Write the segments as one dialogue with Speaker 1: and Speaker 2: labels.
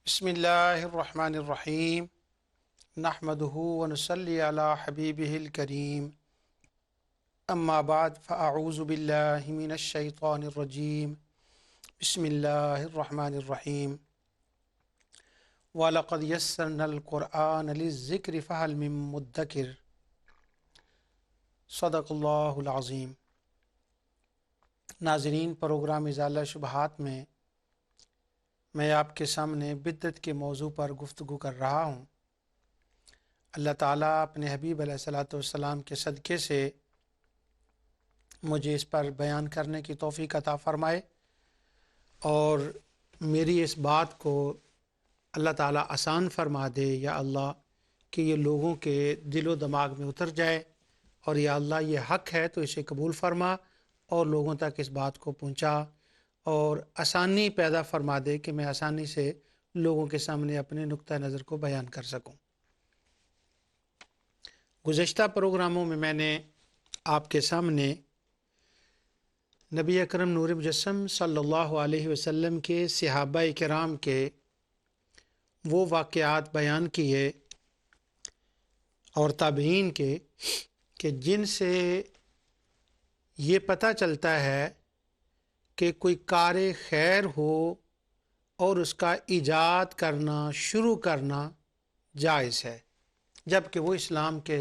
Speaker 1: بسم اللہ الرحمن الرحیم نحمدہ ونصلی علی حبیبہ الکریم اما بعد فاعوذ باللہ من الشیطان الرجیم بسم اللہ الرحمن الرحیم وَلَقَدْ يَسَّرْنَا الْقُرْآنَ لِلذِّكْرِ فَهَلْ مِن مُدَّكِرٍ صدق اللہ العظیم۔ ناظرین، پروگرام ازالہ شبہات میں آپ کے سامنے بدعت کے موضوع پر گفتگو کر رہا ہوں۔ اللہ تعالیٰ اپنے حبیب علیہ الصلوۃ والسلام کے صدقے سے مجھے اس پر بیان کرنے کی توفیق عطا فرمائے اور میری اس بات کو اللہ تعالیٰ آسان فرما دے یا اللہ، کہ یہ لوگوں کے دل و دماغ میں اتر جائے، اور یا اللہ یہ حق ہے تو اسے قبول فرما اور لوگوں تک اس بات کو پہنچا اور آسانی پیدا فرما دے کہ میں آسانی سے لوگوں کے سامنے اپنے نقطہ نظر کو بیان کر سکوں۔ گزشتہ پروگراموں میں نے آپ کے سامنے نبی اکرم نور مجسم صلی اللہ علیہ وسلم کے صحابہ کرام کے وہ واقعات بیان کیے اور تابعین کے کہ جن سے یہ پتہ چلتا ہے کہ کوئی کار خیر ہو اور اس کا ایجاد کرنا، شروع کرنا جائز ہے، جبکہ وہ اسلام کے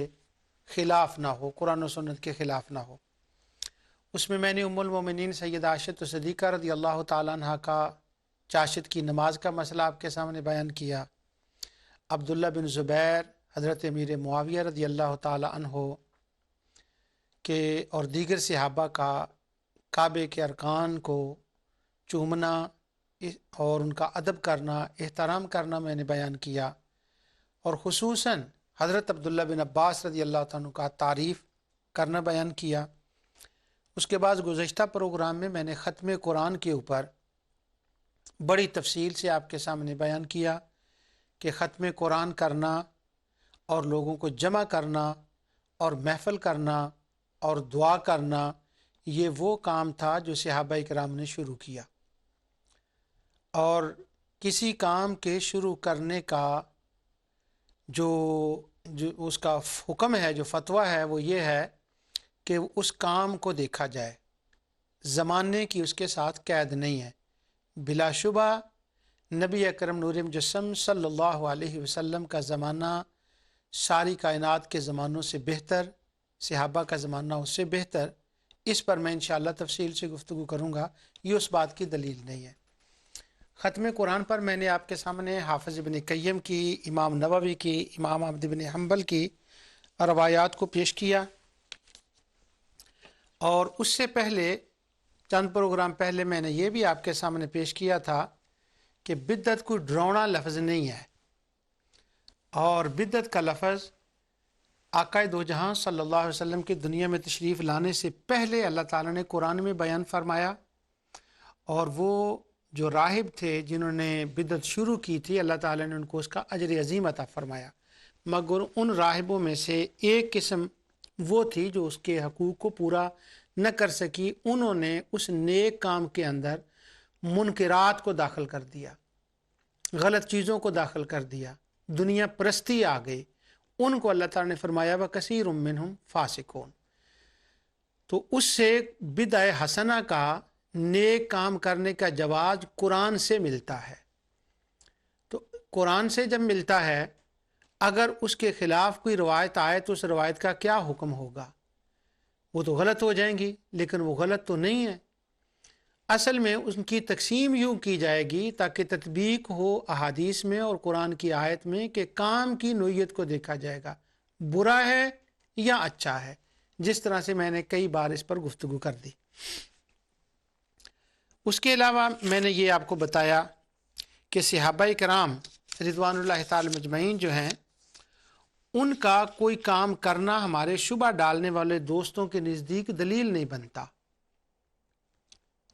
Speaker 1: خلاف نہ ہو، قرآن و سنت کے خلاف نہ ہو۔ اس میں نے ام المومنین سیدہ عائشہ صدیقہ رضی اللہ تعالیٰ عنہ کا چاشت کی نماز کا مسئلہ آپ کے سامنے بیان کیا، عبداللہ بن زبیر، حضرت امیر معاویہ رضی اللہ تعالیٰ عنہ کے اور دیگر صحابہ کا کعبے کے ارکان کو چومنا اور ان کا ادب کرنا، احترام کرنا میں نے بیان کیا، اور خصوصاً حضرت عبداللہ بن عباس رضی اللہ عنہ کا تعریف کرنا بیان کیا۔ اس کے بعد گزشتہ پروگرام میں نے ختم قرآن کے اوپر بڑی تفصیل سے آپ کے سامنے بیان کیا کہ ختم قرآن کرنا اور لوگوں کو جمع کرنا اور محفل کرنا اور دعا کرنا، یہ وہ کام تھا جو صحابہ کرام نے شروع کیا، اور کسی کام کے شروع کرنے کا جو اس کا حکم ہے، جو فتویٰ ہے، وہ یہ ہے کہ اس کام کو دیکھا جائے، زمانے کی اس کے ساتھ قید نہیں ہے۔ بلا شبہ نبی اکرم نور مجسم صلی اللہ علیہ وسلم کا زمانہ ساری کائنات کے زمانوں سے بہتر، صحابہ کا زمانہ اس سے بہتر، اس پر میں انشاءاللہ تفصیل سے گفتگو کروں گا، یہ اس بات کی دلیل نہیں ہے۔ ختم قرآن پر میں نے آپ کے سامنے حافظ ابن قیم کی، امام نووی کی، امام احمد بن حنبل کی روایات کو پیش کیا، اور اس سے پہلے چند پروگرام پہلے میں نے یہ بھی آپ کے سامنے پیش کیا تھا کہ بدعت کوئی ڈراؤنا لفظ نہیں ہے، اور بدعت کا لفظ آقا دو جہاں صلی اللہ علیہ وسلم کی دنیا میں تشریف لانے سے پہلے اللہ تعالیٰ نے قرآن میں بیان فرمایا، اور وہ جو راہب تھے جنہوں نے بدعت شروع کی تھی، اللہ تعالیٰ نے ان کو اس کا اجر عظیم عطا فرمایا، مگر ان راہبوں میں سے ایک قسم وہ تھی جو اس کے حقوق کو پورا نہ کر سکی، انہوں نے اس نیک کام کے اندر منکرات کو داخل کر دیا، غلط چیزوں کو داخل کر دیا، دنیا پرستی آ گئی، ان کو اللہ تعالیٰ نے فرمایا وَكَثِيرٌ مِّنْهُمْ فَاسِقُونَ۔ تو اس سے بدع حسنہ کا، نیک کام کرنے کا جواز قرآن سے ملتا ہے، تو قرآن سے جب ملتا ہے، اگر اس کے خلاف کوئی روایت آئے تو اس روایت کا کیا حکم ہوگا؟ وہ تو غلط ہو جائیں گی، لیکن وہ غلط تو نہیں ہے۔ اصل میں ان کی تقسیم یوں کی جائے گی تاکہ تطبیق ہو احادیث میں اور قرآن کی آیت میں کہ کام کی نوعیت کو دیکھا جائے گا، برا ہے یا اچھا ہے، جس طرح سے میں نے کئی بار اس پر گفتگو کر دی۔ اس کے علاوہ میں نے یہ آپ کو بتایا کہ صحابہ کرام رضوان اللہ تعالی مجمعین جو ہیں، ان کا کوئی کام کرنا ہمارے شبہ ڈالنے والے دوستوں کے نزدیک دلیل نہیں بنتا،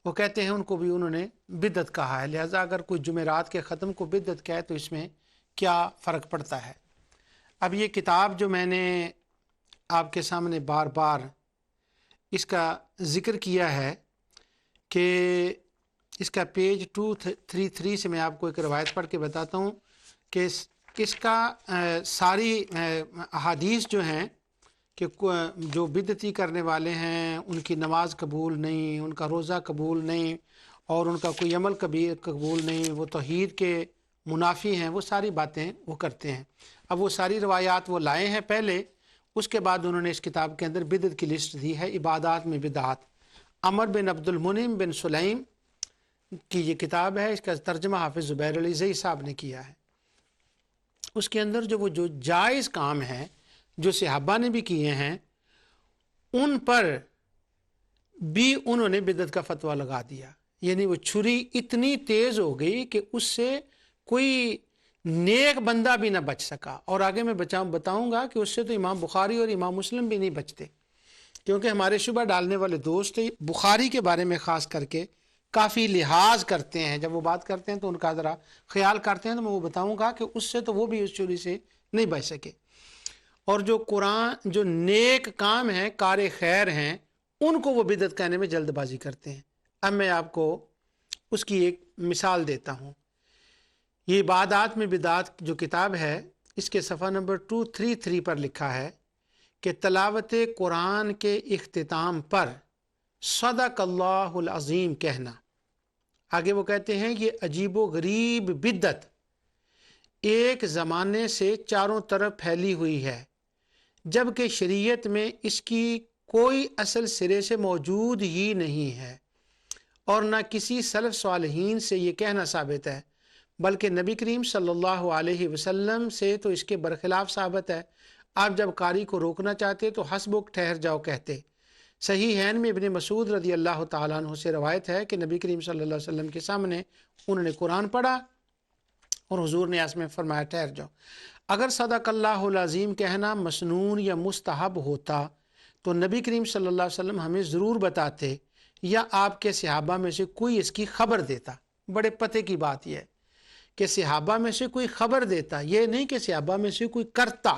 Speaker 1: وہ کہتے ہیں ان کو بھی انہوں نے بدعت کہا ہے، لہٰذا اگر کوئی جمعرات کے ختم کو بدعت کہے تو اس میں کیا فرق پڑتا ہے۔ اب یہ کتاب جو میں نے آپ کے سامنے بار بار اس کا ذکر کیا ہے کہ اس کا پیج 233 سے میں آپ کو ایک روایت پڑھ کے بتاتا ہوں کہ اس کا ساری احادیث جو ہیں کہ جو بدعتی کرنے والے ہیں ان کی نماز قبول نہیں، ان کا روزہ قبول نہیں، اور ان کا کوئی عمل قبول نہیں، وہ توحید کے منافی ہیں، وہ ساری باتیں وہ کرتے ہیں۔ اب وہ ساری روایات وہ لائے ہیں پہلے، اس کے بعد انہوں نے اس کتاب کے اندر بدعت کی لسٹ دی ہے، عبادات میں بدعات۔ عمر بن عبد المنعم بن سلیم کی یہ کتاب ہے، اس کا ترجمہ حافظ زبیر علی زئی صاحب نے کیا ہے۔ اس کے اندر جو جائز کام ہیں جو صحابہ نے بھی کیے ہیں ان پر بھی انہوں نے بدعت کا فتویٰ لگا دیا، یعنی وہ چھری اتنی تیز ہو گئی کہ اس سے کوئی نیک بندہ بھی نہ بچ سکا، اور آگے میں بتاؤں گا کہ اس سے تو امام بخاری اور امام مسلم بھی نہیں بچتے، کیونکہ ہمارے شبہ ڈالنے والے دوست بخاری کے بارے میں خاص کر کے کافی لحاظ کرتے ہیں، جب وہ بات کرتے ہیں تو ان کا ذرا خیال کرتے ہیں، تو میں وہ بتاؤں گا کہ اس سے تو وہ بھی اس چوری سے نہیں بچ سکے۔ اور جو قرآن جو نیک کام ہیں، کار خیر ہیں، ان کو وہ بدعت کہنے میں جلد بازی کرتے ہیں۔ اب میں آپ کو اس کی ایک مثال دیتا ہوں۔ یہ عبادات میں بدعات جو کتاب ہے، اس کے صفحہ نمبر 233 پر لکھا ہے کہ تلاوت قرآن کے اختتام پر صدق اللہ العظیم کہنا۔ آگے وہ کہتے ہیں یہ عجیب و غریب بدعت ایک زمانے سے چاروں طرف پھیلی ہوئی ہے، جبکہ شریعت میں اس کی کوئی اصل سرے سے موجود ہی نہیں ہے، اور نہ کسی سلف صالحین سے یہ کہنا ثابت ہے، بلکہ نبی کریم صلی اللہ علیہ وسلم سے تو اس کے برخلاف ثابت ہے۔ آپ جب قاری کو روکنا چاہتے تو حسبک ٹھہر جاؤ کہتے۔ صحیحین میں ابن مسعود رضی اللہ تعالیٰ عنہ سے روایت ہے کہ نبی کریم صلی اللہ علیہ وسلم کے سامنے انہوں نے قرآن پڑھا اور حضور نے اس میں فرمایا ٹھہر جاؤ۔ اگر صدق اللہ العظیم کہنا مسنون یا مستحب ہوتا تو نبی کریم صلی اللہ علیہ وسلم ہمیں ضرور بتاتے، یا آپ کے صحابہ میں سے کوئی اس کی خبر دیتا۔ بڑے پتے کی بات یہ ہے کہ صحابہ میں سے کوئی خبر دیتا، یہ نہیں کہ صحابہ میں سے کوئی کرتا۔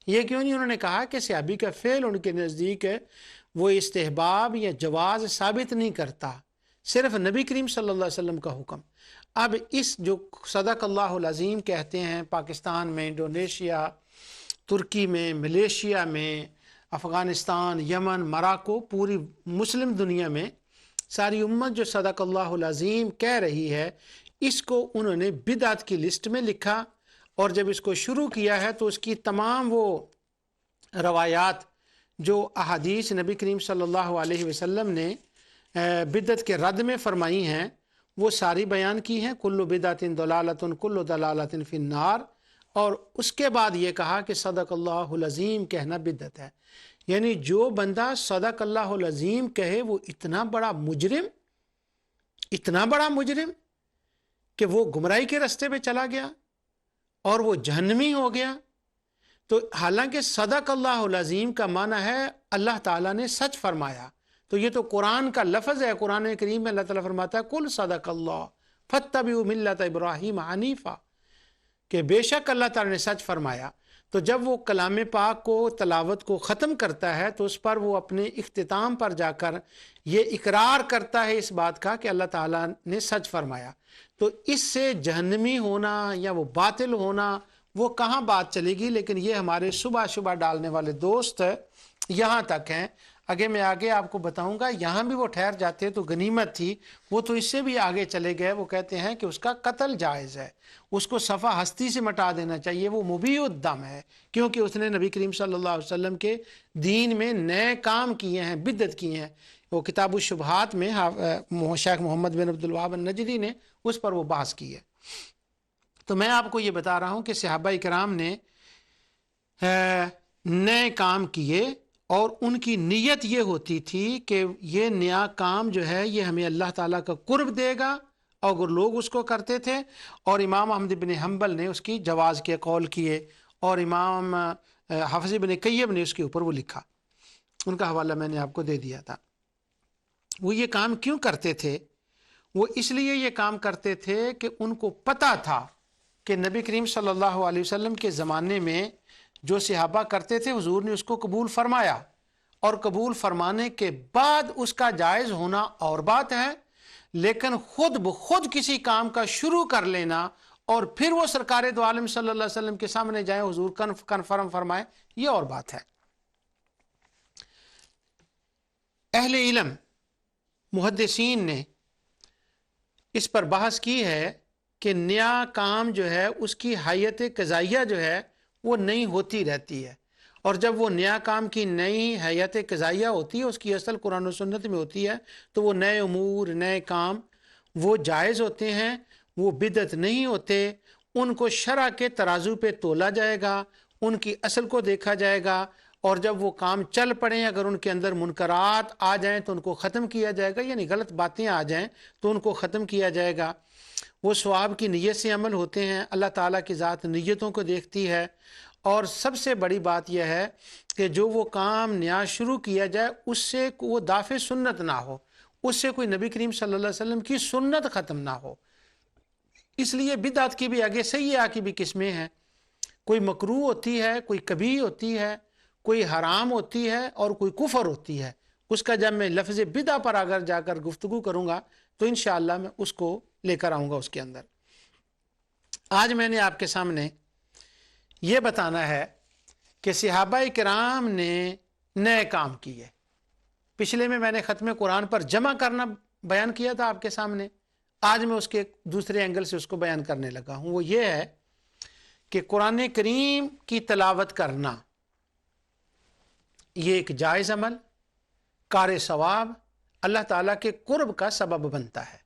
Speaker 1: یہ کیوں نہیں؟ انہوں نے کہا کہ صحابی کا فعل ان کے نزدیک ہے وہ استحباب یا جواز ثابت نہیں کرتا، صرف نبی کریم صلی اللہ علیہ وسلم کا حکم۔ اب اس جو صدق اللہ العظیم کہتے ہیں، پاکستان میں، انڈونیشیا، ترکی میں، ملیشیا میں، افغانستان، یمن، مراکو، پوری مسلم دنیا میں ساری امت جو صدق اللہ العظیم کہہ رہی ہے، اس کو انہوں نے بدعت کی لسٹ میں لکھا، اور جب اس کو شروع کیا ہے تو اس کی تمام وہ روایات جو احادیث نبی کریم صلی اللہ علیہ وسلم نے بدعت کے رد میں فرمائی ہیں وہ ساری بیان کی ہیں۔ کل بدعت ضلالۃ کل ضلالۃ فی النار، اور اس کے بعد یہ کہا کہ صدق اللہ العظیم کہنا بدعت ہے، یعنی جو بندہ صدق اللہ العظیم کہے وہ اتنا بڑا مجرم کہ وہ گمراہی کے راستے پہ چلا گیا اور وہ جہنمی ہو گیا۔ تو حالانکہ صدق اللہ العظیم کا معنی ہے اللہ تعالیٰ نے سچ فرمایا، تو یہ تو قرآن کا لفظ ہے۔ قرآن کریم میں اللہ تعالیٰ فرماتا ہے کل صدق اللہ فاتبعوا ملت ابراہیم حنیفا، کہ بے شک اللہ تعالیٰ نے سچ فرمایا۔ تو جب وہ کلام پاک کو تلاوت کو ختم کرتا ہے تو اس پر وہ اپنے اختتام پر جا کر یہ اقرار کرتا ہے اس بات کا کہ اللہ تعالیٰ نے سچ فرمایا۔ تو اس سے جہنمی ہونا یا وہ باطل ہونا وہ کہاں بات چلے گی؟ لیکن یہ ہمارے شبہ ڈالنے والے دوست یہاں تک ہیں۔ میں آگے آپ کو بتاؤں گا، یہاں بھی وہ ٹھہر جاتے تو غنیمت تھی، وہ تو اس سے بھی آگے چلے گئے۔ وہ کہتے ہیں کہ اس کا قتل جائز ہے، اس کو صفحہ ہستی سے مٹا دینا چاہیے، وہ مبیح الدم ہے، کیونکہ اس نے نبی کریم صلی اللہ علیہ وسلم کے دین میں نئے کام کیے ہیں، بدعت کی ہیں۔ وہ کتاب الشبہات میں شیخ محمد بن عبد الوہاب النجدی نے اس پر وہ بحث کی ہے۔ تو میں آپ کو یہ بتا رہا ہوں کہ صحابہ کرام نے نئے کام کیے، اور ان کی نیت یہ ہوتی تھی کہ یہ نیا کام جو ہے یہ ہمیں اللہ تعالیٰ کا قرب دے گا، اور اگر لوگ اس کو کرتے تھے۔ اور امام احمد بن حنبل نے اس کی جواز کے قول کیے، اور امام حافظ بن قیم نے اس کے اوپر وہ لکھا، ان کا حوالہ میں نے آپ کو دے دیا تھا۔ وہ یہ کام کیوں کرتے تھے؟ وہ اس لیے یہ کام کرتے تھے کہ ان کو پتہ تھا کہ نبی کریم صلی اللہ علیہ وسلم کے زمانے میں جو صحابہ کرتے تھے حضور نے اس کو قبول فرمایا، اور قبول فرمانے کے بعد اس کا جائز ہونا اور بات ہے، لیکن خود بخود کسی کام کا شروع کر لینا اور پھر وہ سرکار دو عالم صلی اللہ علیہ وسلم کے سامنے جائیں، حضور کنفرم فرمائے، یہ اور بات ہے۔ اہل علم محدثین نے اس پر بحث کی ہے کہ نیا کام جو ہے اس کی حیت قضائیہ جو ہے وہ نئی ہوتی رہتی ہے، اور جب وہ نیا کام کی نئی حیت قضائیہ ہوتی ہے، اس کی اصل قرآن و سنت میں ہوتی ہے، تو وہ نئے امور، نئے کام وہ جائز ہوتے ہیں، وہ بدعت نہیں ہوتے، ان کو شرع کے ترازو پہ تولا جائے گا، ان کی اصل کو دیکھا جائے گا، اور جب وہ کام چل پڑیں، اگر ان کے اندر منکرات آ جائیں تو ان کو ختم کیا جائے گا، یعنی غلط باتیں آ جائیں تو ان کو ختم کیا جائے گا۔ وہ ثواب کی نیت سے عمل ہوتے ہیں، اللہ تعالیٰ کی ذات نیتوں کو دیکھتی ہے، اور سب سے بڑی بات یہ ہے کہ جو وہ کام نیا شروع کیا جائے اس سے وہ دافع سنت نہ ہو، اس سے کوئی نبی کریم صلی اللہ علیہ وسلم کی سنت ختم نہ ہو۔ اس لیے بدعت کی بھی آگے سیئہ کی بھی قسمیں ہیں، کوئی مکروہ ہوتی ہے، کوئی کبیح ہوتی ہے، کوئی حرام ہوتی ہے، اور کوئی کفر ہوتی ہے۔ اس کا جب میں لفظ بدعہ پر اگر جا کر گفتگو کروں گا تو انشاءاللہ میں اس کو لے کر آؤں گا اس کے اندر۔ آج میں نے آپ کے سامنے یہ بتانا ہے کہ صحابہ کرام نے نئے کام کیے۔ پچھلے میں نے ختم قرآن پر جمع کرنا بیان کیا تھا آپ کے سامنے، آج میں اس کے دوسرے اینگل سے اس کو بیان کرنے لگا ہوں۔ وہ یہ ہے کہ قرآن کریم کی تلاوت کرنا یہ ایک جائز عمل، کار ثواب، اللہ تعالیٰ کے قرب کا سبب بنتا ہے،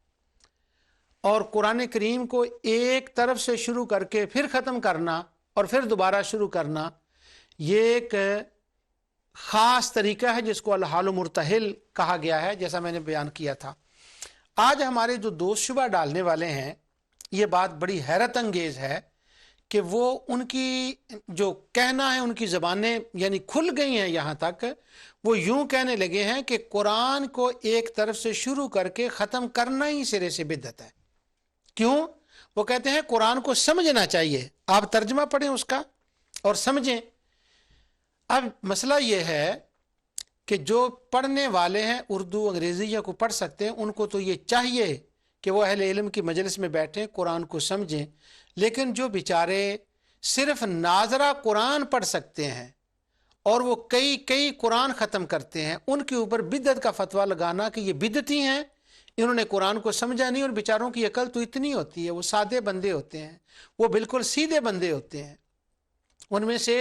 Speaker 1: اور قرآن کریم کو ایک طرف سے شروع کر کے پھر ختم کرنا اور پھر دوبارہ شروع کرنا، یہ ایک خاص طریقہ ہے جس کو الحال مرتحل کہا گیا ہے، جیسا میں نے بیان کیا تھا۔ آج ہمارے جو دوست شبہ ڈالنے والے ہیں، یہ بات بڑی حیرت انگیز ہے کہ وہ ان کی جو کہنا ہے، ان کی زبانیں یعنی کھل گئی ہیں، یہاں تک وہ یوں کہنے لگے ہیں کہ قرآن کو ایک طرف سے شروع کر کے ختم کرنا ہی سرے سے بدعت ہے۔ کیوں؟ وہ کہتے ہیں قرآن کو سمجھنا چاہیے، آپ ترجمہ پڑھیں اس کا اور سمجھیں۔ اب مسئلہ یہ ہے کہ جو پڑھنے والے ہیں اردو انگریزی یا کو پڑھ سکتے ہیں، ان کو تو یہ چاہیے کہ وہ اہل علم کی مجلس میں بیٹھیں، قرآن کو سمجھیں، لیکن جو بیچارے صرف ناظرہ قرآن پڑھ سکتے ہیں اور وہ کئی قرآن ختم کرتے ہیں، ان کے اوپر بدعت کا فتویٰ لگانا کہ یہ بدعتی ہیں، انہوں نے قرآن کو سمجھا نہیں، اور بیچاروں کی عقل تو اتنی ہوتی ہے، وہ سادے بندے ہوتے ہیں، وہ بالکل سیدھے بندے ہوتے ہیں، ان میں سے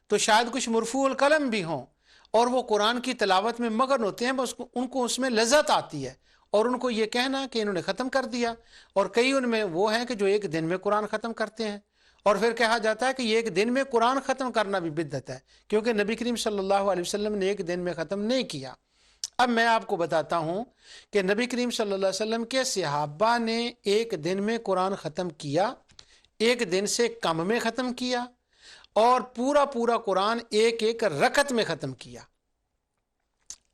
Speaker 1: تو شاید کچھ مرفوع القلم بھی ہوں، اور وہ قرآن کی تلاوت میں مگن ہوتے ہیں، بس ان کو اس میں لذت آتی ہے، اور ان کو یہ کہنا کہ انہوں نے ختم کر دیا۔ اور کئی ان میں وہ ہیں کہ جو ایک دن میں قرآن ختم کرتے ہیں، اور پھر کہا جاتا ہے کہ یہ ایک دن میں قرآن ختم کرنا بھی بدعت ہے، کیونکہ نبی کریم صلی اللہ علیہ وسلم نے ایک دن میں ختم نہیں کیا۔ اب میں آپ کو بتاتا ہوں کہ نبی کریم صلی اللہ علیہ وسلم کے صحابہ نے ایک دن میں قرآن ختم کیا، ایک دن سے کم میں ختم کیا، اور پورا قرآن ایک رکعت میں ختم کیا۔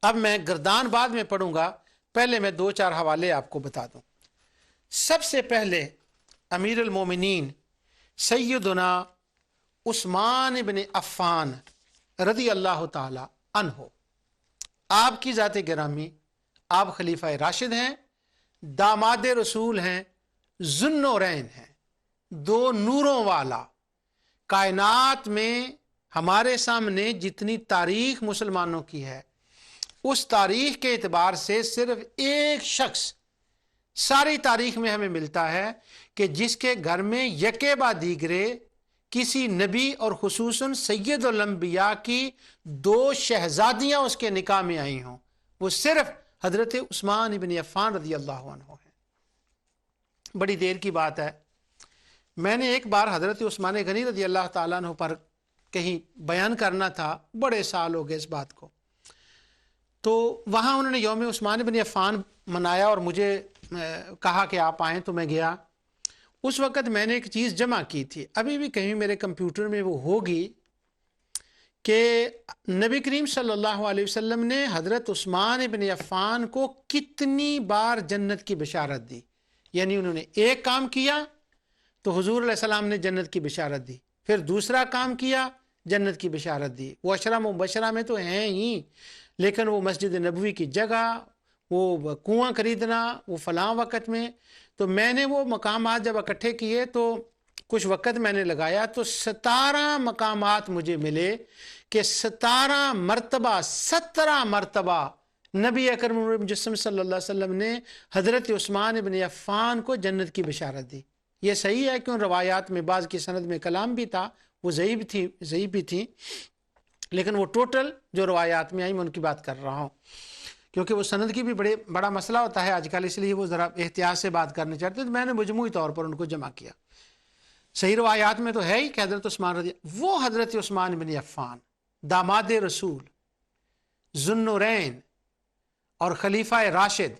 Speaker 1: اب میں گردان بعد میں پڑھوں گا، پہلے میں 2-4 حوالے آپ کو بتا دوں۔ سب سے پہلے امیر المومنین سیدنا عثمان بن عفان رضی اللہ تعالی عنہ، آپ کی ذات گرامی، آپ خلیفہ راشد ہیں، داماد رسول ہیں، ذو النورین ہیں، 2 نوروں والا۔ کائنات میں ہمارے سامنے جتنی تاریخ مسلمانوں کی ہے، اس تاریخ کے اعتبار سے صرف ایک شخص ساری تاریخ میں ہمیں ملتا ہے کہ جس کے گھر میں یکے بعد دیگرے کسی نبی اور خصوصاً سید الانبیاء کی 2 شہزادیاں اس کے نکاح میں آئی ہوں، وہ صرف حضرت عثمان بن عفان رضی اللہ عنہ ہیں۔ بڑی دیر کی بات ہے، میں نے ایک بار حضرت عثمان غنی رضی اللہ تعالیٰ عنہ پر کہیں بیان کرنا تھا، بڑے سال ہو گئے اس بات کو، تو وہاں انہوں نے یوم عثمان بن عفان منایا اور مجھے کہا کہ آپ آئیں، تو میں گیا۔ اس وقت میں نے ایک چیز جمع کی تھی، ابھی بھی کہیں میرے کمپیوٹر میں وہ ہوگی، کہ نبی کریم صلی اللہ علیہ وسلم نے حضرت عثمان بن عفان کو کتنی بار جنت کی بشارت دی۔ یعنی انہوں نے ایک کام کیا تو حضور علیہ السلام نے جنت کی بشارت دی، پھر دوسرا کام کیا، جنت کی بشارت دی۔ وہ عشرہ مبشرہ میں تو ہیں ہی، لیکن وہ مسجد نبوی کی جگہ، وہ کنواں خریدنا، وہ فلاں وقت میں. تو میں نے وہ مقامات جب اکٹھے کیے تو کچھ وقت میں نے لگایا تو 17 مقامات مجھے ملے کہ 17 مرتبہ نبی اکرم مجسم صلی اللہ علیہ وسلم نے حضرت عثمان ابن عفان کو جنت کی بشارت دی. یہ صحیح ہے کہ ان روایات میں بعض کی سند میں کلام بھی تھا، وہ ضعیف بھی تھی، لیکن وہ ٹوٹل جو روایات میں آئی میں ان کی بات کر رہا ہوں، کیونکہ وہ سند کی بھی بڑا مسئلہ ہوتا ہے آج کل، اس لیے وہ ذرا احتیاط سے بات کرنا چاہتے ہیں. تو میں نے مجموعی طور پر ان کو جمع کیا. صحیح روایات میں تو ہے ہی کہ حضرت عثمان وہ حضرت عثمان بن عفان داماد رسول، ذو النورین اور خلیفہ راشد،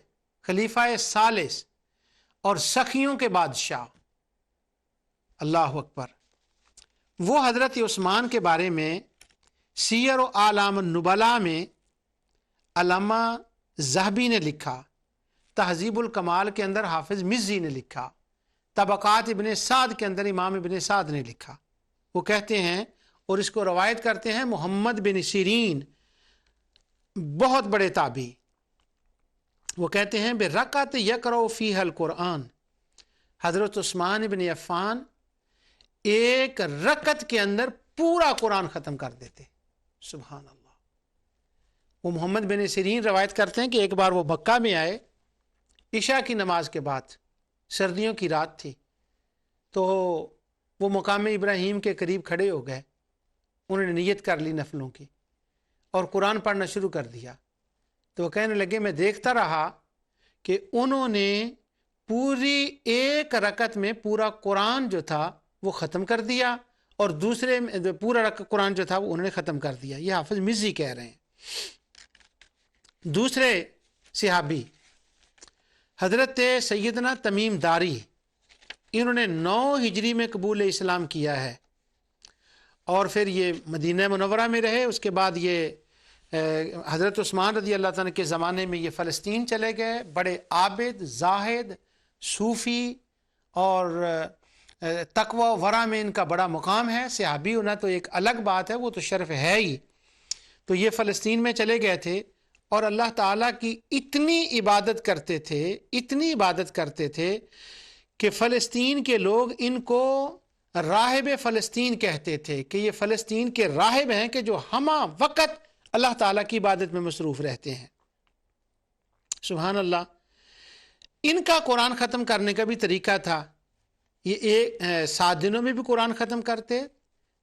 Speaker 1: خلیفہ ثالث اور سخیوں کے بادشاہ، اللہ اکبر. وہ حضرت عثمان کے بارے میں سیر و اعلام النبلاء میں علامہ ذہبی نے لکھا، تہذیب الکمال کے اندر حافظ مزی نے لکھا، طبقات ابن سعد کے اندر امام ابن سعد نے لکھا. وہ کہتے ہیں اور اس کو روایت کرتے ہیں محمد بن سیرین، بہت بڑے تابعی. وہ کہتے ہیں برکعت یقرأ فیہا القرآن، حضرت عثمان بن عفان ایک رکعت کے اندر پورا قرآن ختم کر دیتے. سبحان اللہ. وہ محمد بن سیرین روایت کرتے ہیں کہ ایک بار وہ مکہ میں آئے عشاء کی نماز کے بعد، سردیوں کی رات تھی، تو وہ مقام ابراہیم کے قریب کھڑے ہو گئے. انہوں نے نیت کر لی نفلوں کی اور قرآن پڑھنا شروع کر دیا. تو وہ کہنے لگے میں دیکھتا رہا کہ انہوں نے پوری ایک رکعت میں پورا قرآن جو تھا وہ ختم کر دیا، اور دوسرے پورا قرآن جو تھا وہ انہوں نے ختم کر دیا. یہ حافظ مزی کہہ رہے ہیں. دوسرے صحابی حضرت سیدنا تمیم داری، انہوں نے 9 ہجری میں قبول اسلام کیا ہے، اور پھر یہ مدینہ منورہ میں رہے. اس کے بعد یہ حضرت عثمان رضی اللہ تعالیٰ کے زمانے میں یہ فلسطین چلے گئے. بڑے عابد، زاہد، صوفی اور تقوی و ورع میں ان کا بڑا مقام ہے. صحابی ہونا تو ایک الگ بات ہے، وہ تو شرف ہے ہی. تو یہ فلسطین میں چلے گئے تھے اور اللہ تعالیٰ کی اتنی عبادت کرتے تھے کہ فلسطین کے لوگ ان کو راہب فلسطین کہتے تھے، کہ یہ فلسطین کے راہب ہیں کہ جو ہمہ وقت اللہ تعالیٰ کی عبادت میں مصروف رہتے ہیں. سبحان اللہ. ان کا قرآن ختم کرنے کا بھی طریقہ تھا. یہ 7 دنوں میں بھی قرآن ختم کرتے،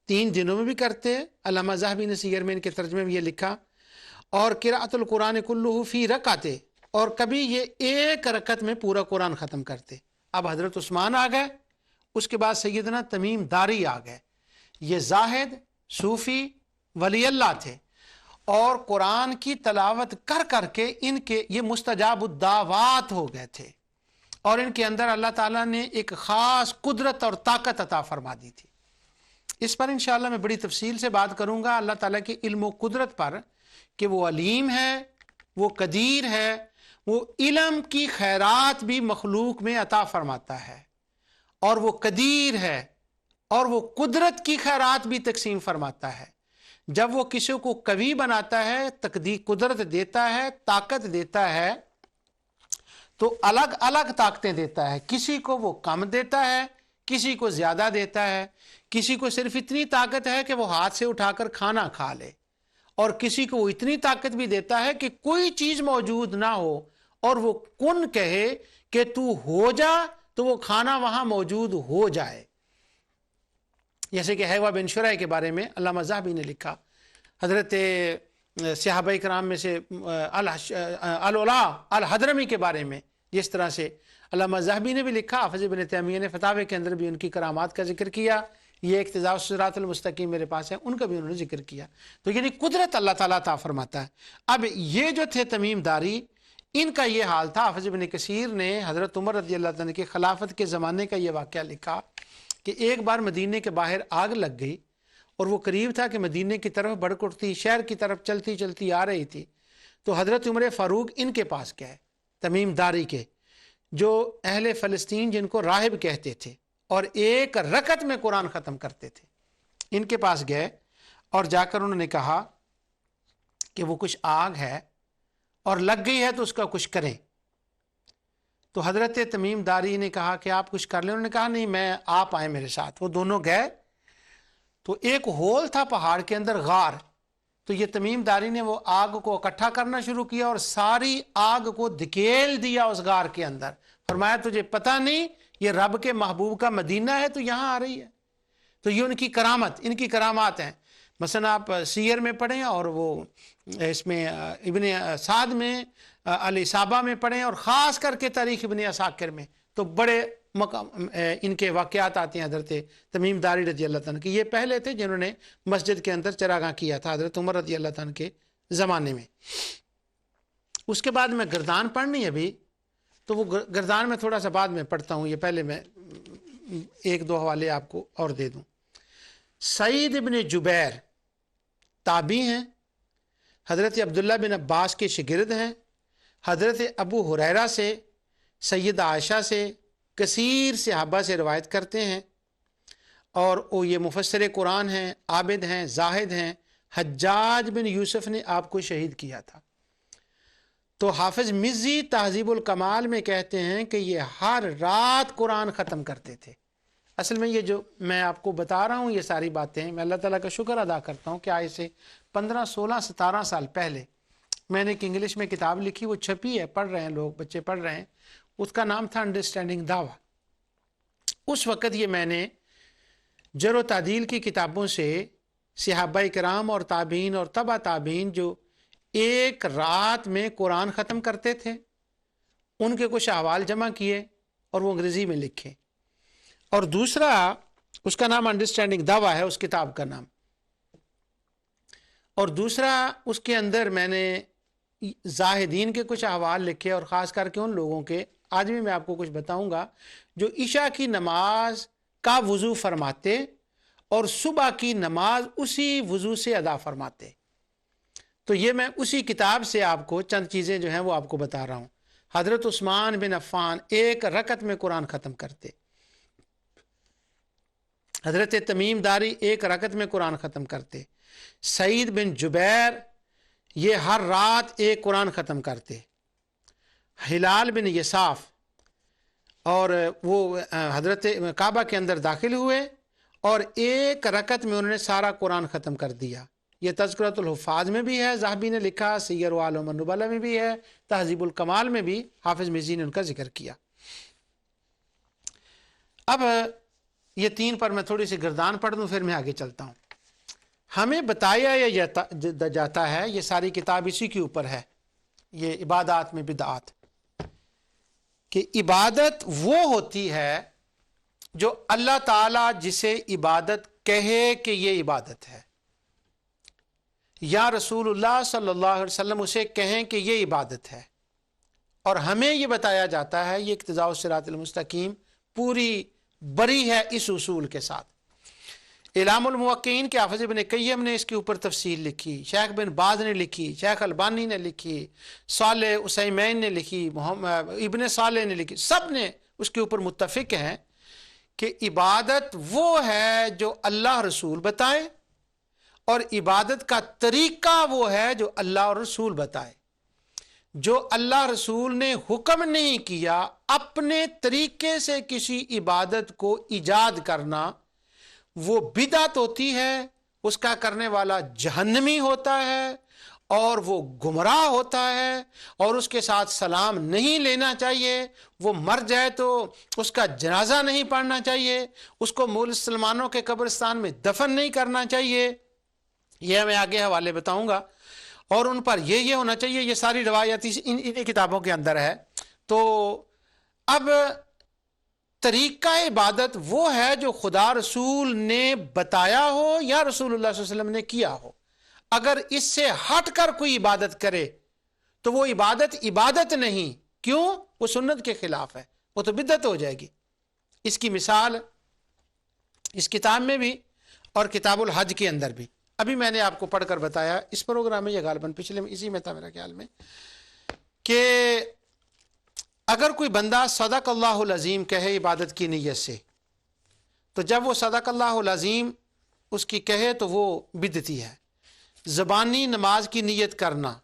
Speaker 1: 3 دنوں میں بھی کرتے. علامہ ذہبی نے سیر میں ان کے ترجمے میں یہ لکھا. اور قراءۃ القرآن کلہ فی رکعت، اور کبھی یہ ایک رکعت میں پورا قرآن ختم کرتے. اب حضرت عثمان آ گئے، اس کے بعد سیدنا تمیم داری آ گئے. یہ زاہد، صوفی، ولی اللہ تھے، اور قرآن کی تلاوت کر کے ان کے یہ مستجاب الدعوات ہو گئے تھے، اور ان کے اندر اللہ تعالیٰ نے ایک خاص قدرت اور طاقت عطا فرما دی تھی. اس پر انشاءاللہ میں بڑی تفصیل سے بات کروں گا اللہ تعالیٰ کی علم و قدرت پر، کہ وہ علیم ہے، وہ قدیر ہے، وہ علم کی خیرات بھی مخلوق میں عطا فرماتا ہے، اور وہ قدیر ہے، اور وہ قدرت کی خیرات بھی تقسیم فرماتا ہے. جب وہ کسی کو قوی بناتا ہے، قدرت دیتا ہے، طاقت دیتا ہے، تو الگ الگ طاقتیں دیتا ہے. کسی کو وہ کم دیتا ہے، کسی کو زیادہ دیتا ہے. کسی کو صرف اتنی طاقت ہے کہ وہ ہاتھ سے اٹھا کر کھانا کھا لے، اور کسی کو وہ اتنی طاقت بھی دیتا ہے کہ کوئی چیز موجود نہ ہو اور وہ کن کہے کہ تو ہو جا، تو وہ کھانا وہاں موجود ہو جائے. جیسے کہ حیوہ بن شرح کے بارے میں علامہ ذہبی نے لکھا. حضرت صحابہ کرام میں سے العلا الحضرمی کے بارے میں جس طرح سے علامہ ذہبی نے بھی لکھا، حافظ ابن تیمیہ نے فتاوی کے اندر بھی ان کی کرامات کا ذکر کیا. یہ اقتداء الصراط المستقیم میرے پاس ہے، ان کا بھی انہوں نے ذکر کیا. تو یعنی قدرت اللہ تعالیٰ عطا فرماتا ہے. اب یہ جو تھے تمیم داری، ان کا یہ حال تھا. حافظ ابن کثیر نے حضرت عمر رضی اللہ عنہ کی خلافت کے زمانے کا یہ واقعہ لکھا کہ ایک بار مدینے کے باہر آگ لگ گئی، اور وہ قریب تھا کہ مدینے کی طرف بڑھ اٹھتی، شہر کی طرف چلتی چلتی آ رہی تھی. تو حضرت عمر فاروق ان کے پاس گئے، تمیم داری کے، جو اہل فلسطین جن کو راہب کہتے تھے، اور ایک رکعت میں قرآن ختم کرتے تھے. ان کے پاس گئے اور جا کر انہوں نے کہا کہ وہ کچھ آگ ہے اور لگ گئی ہے تو اس کا کچھ کریں. تو حضرت تمیم داری نے کہا کہ آپ کچھ کر لیں. انہوں نے کہا نہیں، میں آپ آئیں میرے ساتھ. وہ دونوں گئے تو ایک ہول تھا پہاڑ کے اندر، غار. تو یہ تمیم داری نے وہ آگ کو اکٹھا کرنا شروع کیا اور ساری آگ کو دھکیل دیا اس غار کے اندر. فرمایا تجھے پتہ نہیں یہ رب کے محبوب کا مدینہ ہے تو یہاں آ رہی ہے؟ تو یہ ان کی کرامت، ان کی کرامات ہیں. مثلا آپ سیر میں پڑھیں اور وہ اس میں ابن سعد میں الاصابہ میں پڑھیں اور خاص کر کے تاریخ ابن عساکر میں، تو بڑے ان کے واقعات آتے ہیں حضرت تمیم داری رضی اللہ تعالیٰ کے. یہ پہلے تھے جنہوں نے مسجد کے اندر چراغاں کیا تھا حضرت عمر رضی اللہ تعالیٰ کے زمانے میں. اس کے بعد میں گردان پڑھنی ابھی، تو وہ گردان میں تھوڑا سا بعد میں پڑھتا ہوں. یہ پہلے میں ایک دو حوالے آپ کو اور دے دوں. سعید ابن جبیر تابعی ہیں، حضرت عبداللہ بن عباس کے شاگرد ہیں. حضرت ابو ہریرہ سے، سیدہ عائشہ سے، کثیر صحابہ سے روایت کرتے ہیں. اور وہ یہ مفسر قرآن ہیں، عابد ہیں، زاہد ہیں. حجاج بن یوسف نے آپ کو شہید کیا تھا. تو حافظ مزی تہذیب الکمال میں کہتے ہیں کہ یہ ہر رات قرآن ختم کرتے تھے. اصل میں یہ جو میں آپ کو بتا رہا ہوں یہ ساری باتیں میں اللہ تعالیٰ کا شکر ادا کرتا ہوں کہ آج سے 15 16 17 سال پہلے میں نے ایک انگلش میں کتاب لکھی، وہ چھپی ہے، پڑھ رہے ہیں لوگ، بچے پڑھ رہے ہیں. اس کا نام تھا انڈرسٹینڈنگ دعویٰ. اس وقت یہ میں نے جرح و تعدیل کی کتابوں سے صحابہ کرام اور تابعین اور تبع تابعین جو ایک رات میں قرآن ختم کرتے تھے ان کے کچھ احوال جمع کیے اور وہ انگریزی میں لکھے. اور دوسرا اس کا نام انڈرسٹینڈنگ دعویٰ ہے اس کتاب کا نام. اور دوسرا اس کے اندر میں نے زاہدین کے کچھ احوال لکھے اور خاص کر کے ان لوگوں کے. آج بھی میں آپ کو کچھ بتاؤں گا جو عشاء کی نماز کا وضو فرماتے اور صبح کی نماز اسی وضو سے ادا فرماتے. تو یہ میں اسی کتاب سے آپ کو چند چیزیں جو ہیں وہ آپ کو بتا رہا ہوں. حضرت عثمان بن عفان ایک رکعت میں قرآن ختم کرتے. حضرت تمیم داری ایک رکعت میں قرآن ختم کرتے. سعید بن جبیر یہ ہر رات ایک قرآن ختم کرتے. ہلال بن یساف اور وہ حضرت کعبہ کے اندر داخل ہوئے اور ایک رکعت میں انہوں نے سارا قرآن ختم کر دیا. یہ تذکرۃ الحفاظ میں بھی ہے، ذہبی نے لکھا، سیر وعلوم النبلہ میں بھی ہے، تہذیب الکمال میں بھی حافظ مزی نے ان کا ذکر کیا. اب یہ 3 پر میں تھوڑی سی گردان پڑھ دوں پھر میں آگے چلتا ہوں. ہمیں بتایا جاتا ہے، یہ ساری کتاب اسی کے اوپر ہے، یہ عبادات میں بدعات، کہ عبادت وہ ہوتی ہے جو اللہ تعالیٰ جسے عبادت کہے کہ یہ عبادت ہے، یا رسول اللہ صلی اللہ علیہ وسلم اسے کہیں کہ یہ عبادت ہے. اور ہمیں یہ بتایا جاتا ہے، یہ اقتداء الصراط المستقیم پوری بری ہے اس اصول کے ساتھ. اعلام الموقعین کے حافظ ابن قیم نے اس کے اوپر تفصیل لکھی، شیخ بن باز نے لکھی، شیخ البانی نے لکھی، صالح عثیمین نے لکھی، ابن صالح نے لکھی، سب نے اس کے اوپر متفق ہیں کہ عبادت وہ ہے جو اللہ رسول بتائے اور عبادت کا طریقہ وہ ہے جو اللہ اور رسول بتائے. جو اللہ رسول نے حکم نہیں کیا اپنے طریقے سے کسی عبادت کو ایجاد کرنا وہ بدعت ہوتی ہے، اس کا کرنے والا جہنمی ہوتا ہے اور وہ گمراہ ہوتا ہے اور اس کے ساتھ سلام نہیں لینا چاہیے. وہ مر جائے تو اس کا جنازہ نہیں پڑھنا چاہیے، اس کو مسلمانوں کے قبرستان میں دفن نہیں کرنا چاہیے. یہ میں آگے حوالے بتاؤں گا. اور ان پر یہ ہونا چاہیے، یہ ساری روایت ان کتابوں کے اندر ہے. تو اب طریقہ عبادت وہ ہے جو خدا رسول نے بتایا ہو یا رسول اللہ صلی اللہ علیہ وسلم نے کیا ہو. اگر اس سے ہٹ کر کوئی عبادت کرے تو وہ عبادت نہیں. کیوں؟ وہ سنت کے خلاف ہے، وہ تو بدعت ہو جائے گی. اس کی مثال اس کتاب میں بھی اور کتاب الحج کے اندر بھی ابھی میں نے آپ کو پڑھ کر بتایا اس پروگرام میں، یہ غالباً پچھلے میں اسی میں تھا میرا خیال میں، کہ اگر کوئی بندہ صدق اللہ العظیم کہے عبادت کی نیت سے، تو جب وہ صدق اللہ العظیم اس کی کہے تو وہ بدعتی ہے. زبانی نماز کی نیت کرنا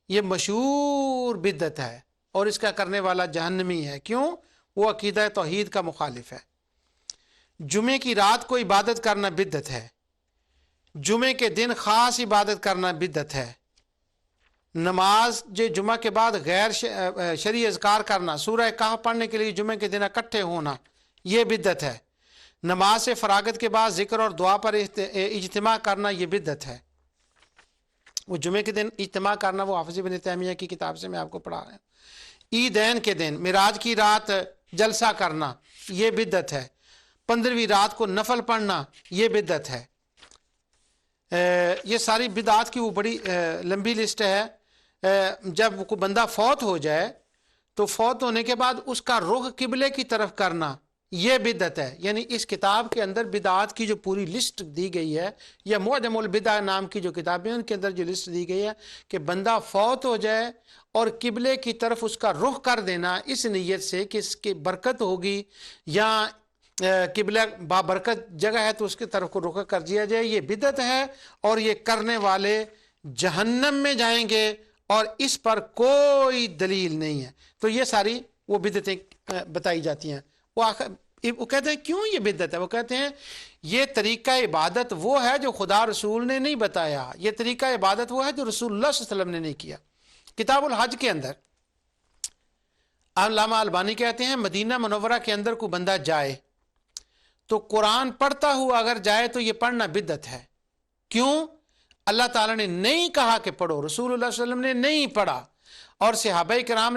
Speaker 1: یہ مشہور بدعت ہے اور اس کا کرنے والا جہنمی ہے. کیوں؟ وہ عقیدہ توحید کا مخالف ہے. جمعے کی رات کو عبادت کرنا بدعت ہے. جمعے کے دن خاص عبادت کرنا بدعت ہے. نماز جمعہ کے بعد غیر شرعی اذکار کرنا، سورہ کہف پڑھنے کے لیے جمعے کے دن اکٹھے ہونا، یہ بدعت ہے. نماز سے فراغت کے بعد ذکر اور دعا پر اجتماع کرنا، یہ بدعت ہے. وہ جمعے کے دن اجتماع کرنا وہ حافظ ابن تیمیہ کی کتاب سے میں آپ کو پڑھا رہا ہوں. عیدین کے دن معراج کی رات جلسہ کرنا، یہ بدعت ہے. 15ویں رات کو نفل پڑھنا، یہ بدعت ہے. یہ ساری بدعات کی وہ بڑی لمبی لسٹ ہے. جب کوئی بندہ فوت ہو جائے تو فوت ہونے کے بعد اس کا رخ قبلے کی طرف کرنا، یہ بدعت ہے. یعنی اس کتاب کے اندر بدعات کی جو پوری لسٹ دی گئی ہے، یا معجم البدع نام کی جو کتابیں ان کے اندر جو لسٹ دی گئی ہے کہ بندہ فوت ہو جائے اور قبلے کی طرف اس کا رخ کر دینا اس نیت سے کہ اس کی برکت ہوگی یا قبلہ بابرکت جگہ ہے تو اس کی طرف کو رخ کر دیا جائے، یہ بدعت ہے. اور یہ کرنے والے جہنم میں جائیں گے اور اس پر کوئی دلیل نہیں ہے. تو یہ ساری وہ بدعتیں بتائی جاتی ہیں. وہ کہتے ہیں کیوں یہ بدعت ہے؟ وہ کہتے ہیں یہ طریقہ عبادت وہ ہے جو خدا رسول نے نہیں بتایا. یہ طریقہ عبادت وہ ہے جو رسول اللہ صلی اللہ علیہ وسلم نے نہیں کیا. کتاب الحج کے اندر علامہ البانی کہتے ہیں مدینہ منورہ کے اندر کوئی بندہ جائے تو قرآن پڑھتا ہوا اگر جائے تو یہ پڑھنا بدعت ہے. کیوں؟ اللہ تعالیٰ نے نہیں کہا کہ پڑھو، رسول اللہ صلی اللہ علیہ وسلم نے نہیں پڑھا، اور صحابہ کرام